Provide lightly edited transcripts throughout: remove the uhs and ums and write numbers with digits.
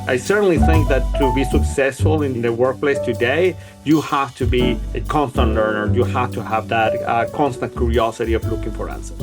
I certainly think that to be successful in the workplace today, you have to be a constant learner. You have to have that constant curiosity of looking for answers.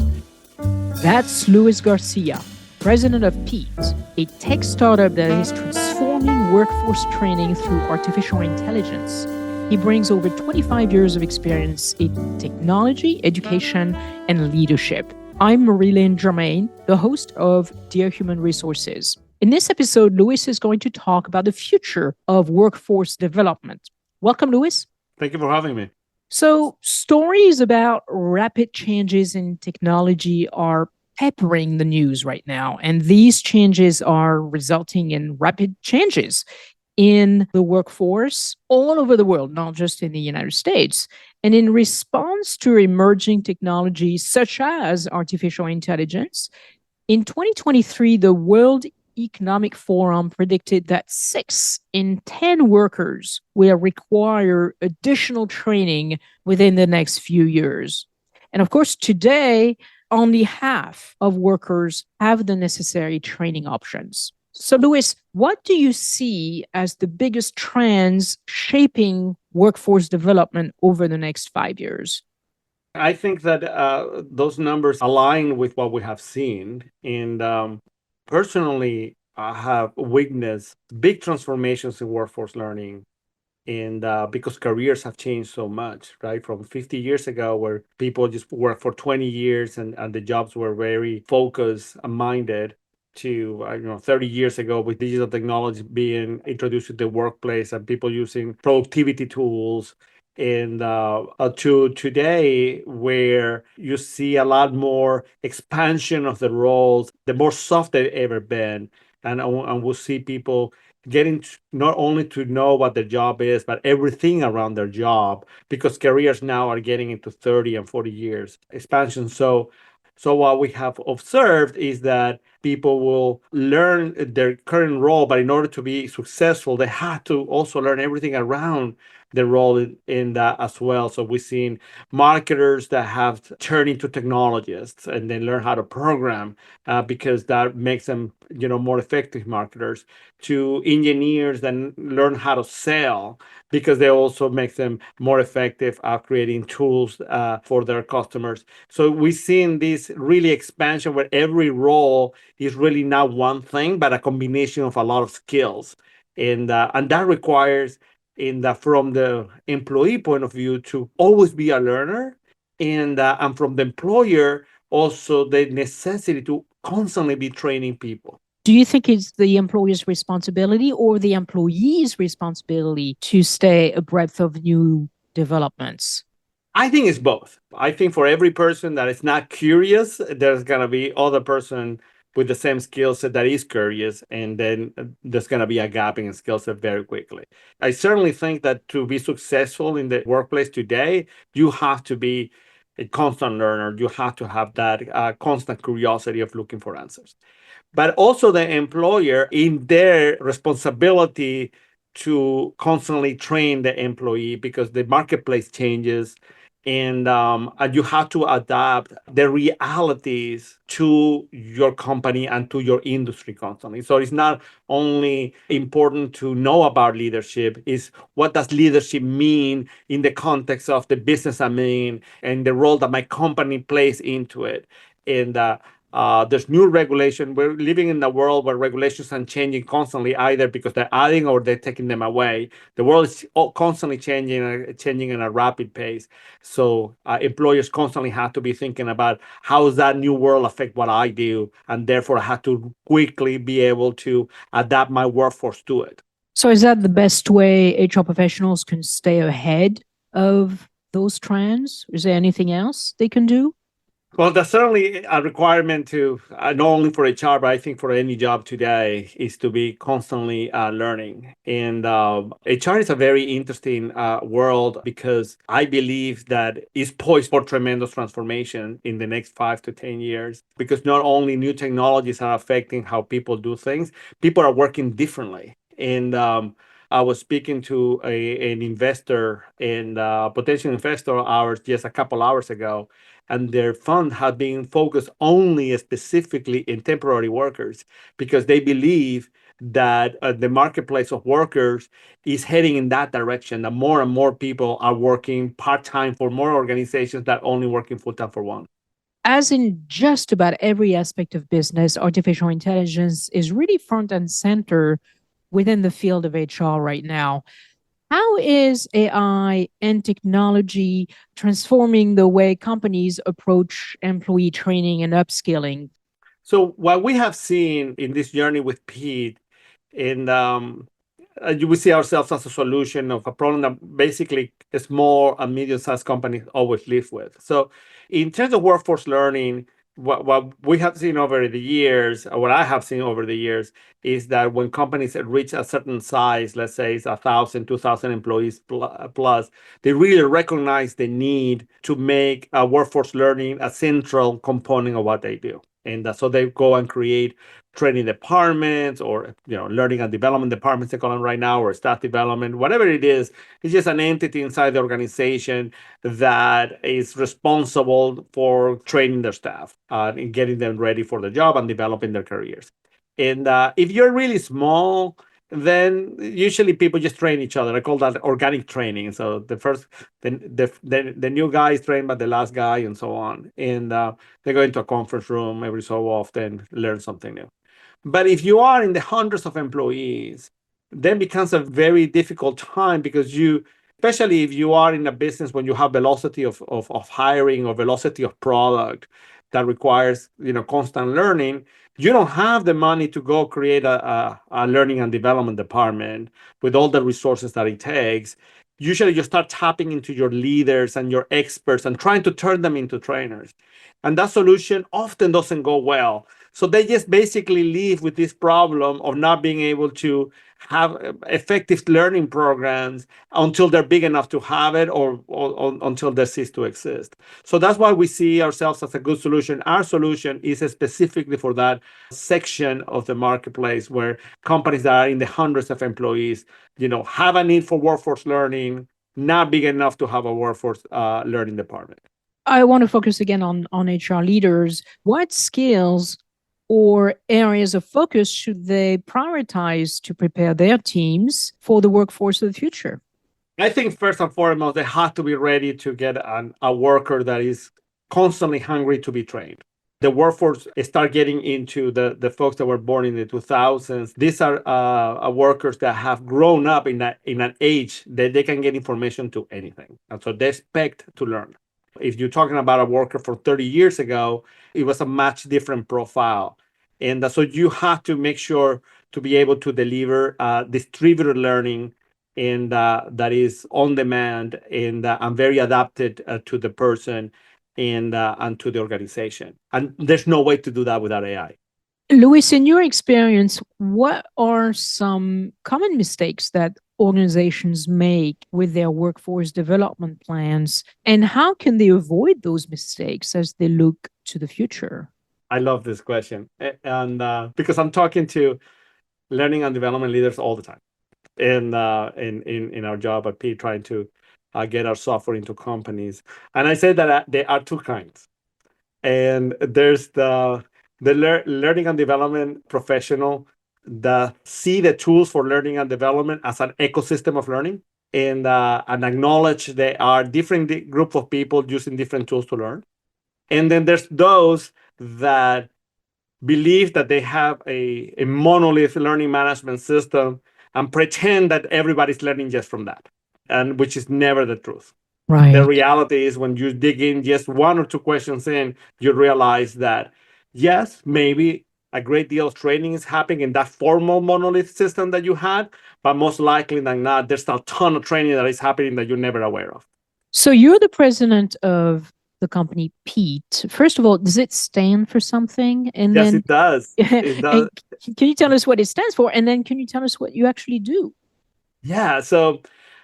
That's Luis Garcia, president of Ph.D, a tech startup that is transforming workforce training through artificial intelligence. He brings over 25 years of experience in technology, education, and leadership. I'm Marie-Lynn Germain, the host of Dear Human Resources. In this episode, Luis is going to talk about the future of workforce development. Welcome, Luis. Thank you for having me. So, stories about rapid changes in technology are peppering the news right now. And these changes are resulting in rapid changes in the workforce all over the world, not just in the United States. And in response to emerging technologies such as artificial intelligence, in 2023, the World Economic Forum predicted that 6 in 10 workers will require additional training within the next few years. And of course, today, only half of workers have the necessary training options. So, Luis, what do you see as the biggest trends shaping workforce development over the next 5 years? I think that those numbers align with what we have seen. And personally, I have witnessed big transformations in workforce learning. And because careers have changed so much, right? From 50 years ago, where people just worked for 20 years and the jobs were very focused and minded, to 30 years ago with digital technology being introduced to the workplace and people using productivity tools, and to today where you see a lot more expansion of the roles, the more soft they've ever been. And we'll see people getting not only to know what their job is, but everything around their job, because careers now are getting into 30 and 40 years expansion. So what we have observed is that people will learn their current role, but in order to be successful, they have to also learn everything around the role in that as well. So we've seen marketers that have turned into technologists and then learn how to program because that makes them, more effective marketers. To engineers that learn how to sell because they also make them more effective at creating tools for their customers. So we've seen this really expansion where every role is really not one thing, but a combination of a lot of skills. And that requires from the employee point of view to always be a learner, and from the employer also the necessity to constantly be training people. Do you think it's the employer's responsibility or the employee's responsibility to stay abreast of new developments? I think it's both. I think for every person that is not curious, there's gonna be other person with the same skill set that is curious, and then there's gonna be a gap in skill set very quickly. I certainly think that to be successful in the workplace today, you have to be a constant learner. You have to have that constant curiosity of looking for answers. But also the employer in their responsibility to constantly train the employee because the marketplace changes, and you have to adapt the realities to your company and to your industry constantly. So it's not only important to know about leadership, is what does leadership mean in the context of the business I'm in and the role that my company plays into it. And there's new regulation. We're living in a world where regulations are changing constantly, either because they're adding or they're taking them away. The world is constantly changing in a rapid pace. So employers constantly have to be thinking about how does that new world affect what I do, and therefore I have to quickly be able to adapt my workforce to it. So, is that the best way HR professionals can stay ahead of those trends? Is there anything else they can do? Well, that's certainly a requirement to not only for HR, but I think for any job today is to be constantly learning. And HR is a very interesting world because I believe that it's poised for tremendous transformation in the next 5 to 10 years. Because not only new technologies are affecting how people do things, people are working differently. And I was speaking to an investor and potential investor of ours just a couple hours ago, and their fund have been focused only specifically in temporary workers because they believe that the marketplace of workers is heading in that direction, that more and more people are working part-time for more organizations that only working full-time for one. As in just about every aspect of business, artificial intelligence is really front and center within the field of HR right now. How is AI and technology transforming the way companies approach employee training and upskilling? So what we have seen in this journey with Pete, and we see ourselves as a solution of a problem that basically small and medium-sized companies always live with. So in terms of workforce learning, what we have seen over the years, or what I have seen over the years, is that when companies reach a certain size, let's say it's 1,000, 2,000 employees plus, they really recognize the need to make workforce learning a central component of what they do. And so they go and create training departments, or learning and development departments they call them right now, or staff development, whatever it is. It's just an entity inside the organization that is responsible for training their staff and getting them ready for the job and developing their careers. And if you're really small, then usually people just train each other. I call that organic training. So the new guy is trained by the last guy, and so on. And they go into a conference room every so often, learn something new. But if you are in the hundreds of employees, then becomes a very difficult time, because especially if you are in a business when you have velocity of hiring or velocity of product that requires constant learning, you don't have the money to go create a learning and development department with all the resources that it takes. Usually you start tapping into your leaders and your experts and trying to turn them into trainers. And that solution often doesn't go well. So they just basically live with this problem of not being able to have effective learning programs until they're big enough to have it, or until they cease to exist. So that's why we see ourselves as a good solution. Our solution is specifically for that section of the marketplace where companies that are in the hundreds of employees, have a need for workforce learning, not big enough to have a workforce learning department. I want to focus again on HR leaders. What skills or areas of focus should they prioritize to prepare their teams for the workforce of the future? I think first and foremost, they have to be ready to get a worker that is constantly hungry to be trained. The workforce start getting into the folks that were born in the 2000s. These are workers that have grown up in an age that they can get information to anything. And so they expect to learn. If you're talking about a worker from 30 years ago, it was a much different profile. And so you have to make sure to be able to deliver distributed learning, and that is on demand, and very adapted to the person and to the organization. And there's no way to do that without AI. Luis, in your experience, what are some common mistakes that organizations make with their workforce development plans, and how can they avoid those mistakes as they look to the future? I love this question. And because I'm talking to learning and development leaders all the time, in our job at P, trying to get our software into companies. And I say that there are two kinds. And there's the learning and development professional that see the tools for learning and development as an ecosystem of learning, and acknowledge there are different group of people using different tools to learn. And then there's those that believe that they have a monolith learning management system and pretend that everybody's learning just from that, and which is never the truth. The Right. reality is, when you dig in just one or two questions in, you realize that yes, maybe a great deal of training is happening in that formal monolith system that you had, but most likely than not, there's a ton of training that is happening that you're never aware of. So you're the president of the company Pete. First of all, does it stand for something? And Yes, then it does. It does. and can you tell us what it stands for? And then can you tell us what you actually do? Yeah. So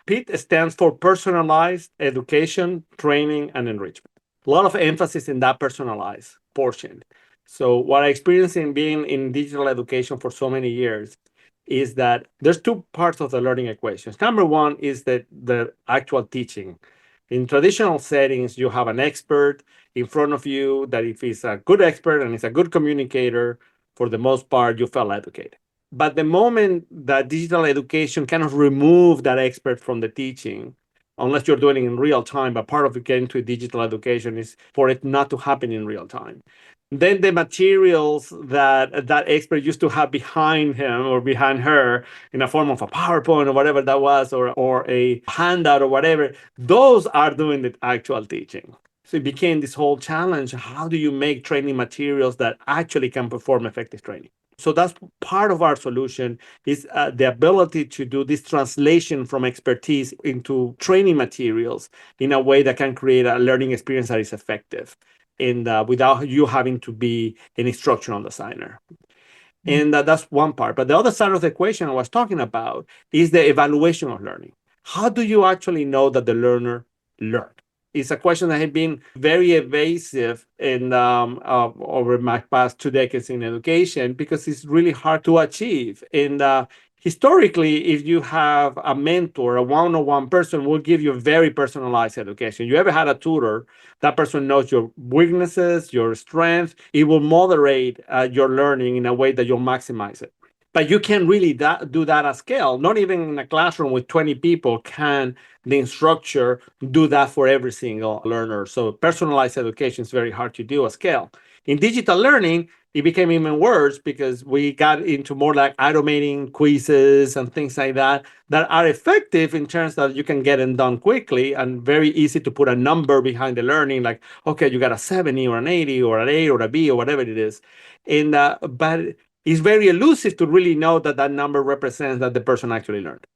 PEAT stands for personalized education, training, and enrichment. A lot of emphasis in that personalized portion. So what I experienced in being in digital education for so many years is that there's two parts of the learning equations. Number one is that the actual teaching. In traditional settings, you have an expert, in front of you that if he's a good expert and he's a good communicator, for the most part, you felt educated. But the moment that digital education kind of remove that expert from the teaching, unless you're doing it in real time, but part of getting to digital education is for it not to happen in real time. Then the materials that that expert used to have behind him or behind her in a form of a PowerPoint or whatever that was, or a handout or whatever, those are doing the actual teaching. So it became this whole challenge. How do you make training materials that actually can perform effective training? So that's part of our solution is the ability to do this translation from expertise into training materials in a way that can create a learning experience that is effective and without you having to be an instructional designer. And that's one part. But the other side of the equation I was talking about is the evaluation of learning. How do you actually know that the learner learned? It's a question that has been very evasive in over my past 2 decades in education because it's really hard to achieve. And historically, if you have a mentor, a one-on-one person will give you very personalized education. You ever had a tutor, that person knows your weaknesses, your strengths. It will moderate your learning in a way that you'll maximize it. But you can't really do that at scale. Not even in a classroom with 20 people can the instructor do that for every single learner. So personalized education is very hard to do at scale. In digital learning, it became even worse because we got into more like automating quizzes and things like that are effective in terms that you can get them done quickly and very easy to put a number behind the learning, like, okay, you got a 70 or an 80 or an A or a B or whatever it is. And but it's very elusive to really know that that number represents that the person actually learned.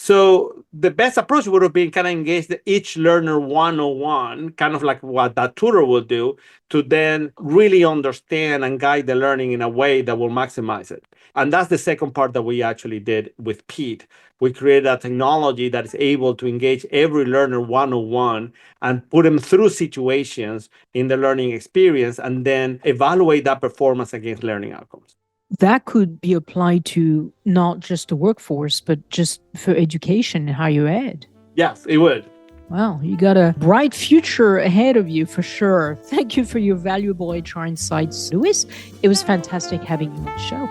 So the best approach would have been kind of engage each learner one-on-one, kind of like what that tutor would do, to then really understand and guide the learning in a way that will maximize it. And that's the second part that we actually did with Pete. We created a technology that is able to engage every learner one-on-one and put them through situations in the learning experience and then evaluate that performance against learning outcomes. That could be applied to not just the workforce, but just for education and higher ed. Yes, it would. Well, you got a bright future ahead of you for sure. Thank you for your valuable HR insights, Luis. It was fantastic having you on the show.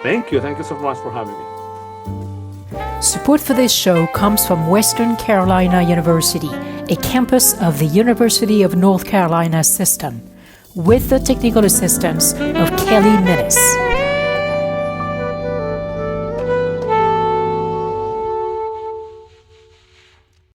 Thank you. Thank you so much for having me. Support for this show comes from Western Carolina University, a campus of the University of North Carolina system, with the technical assistance of Kelly Minnis.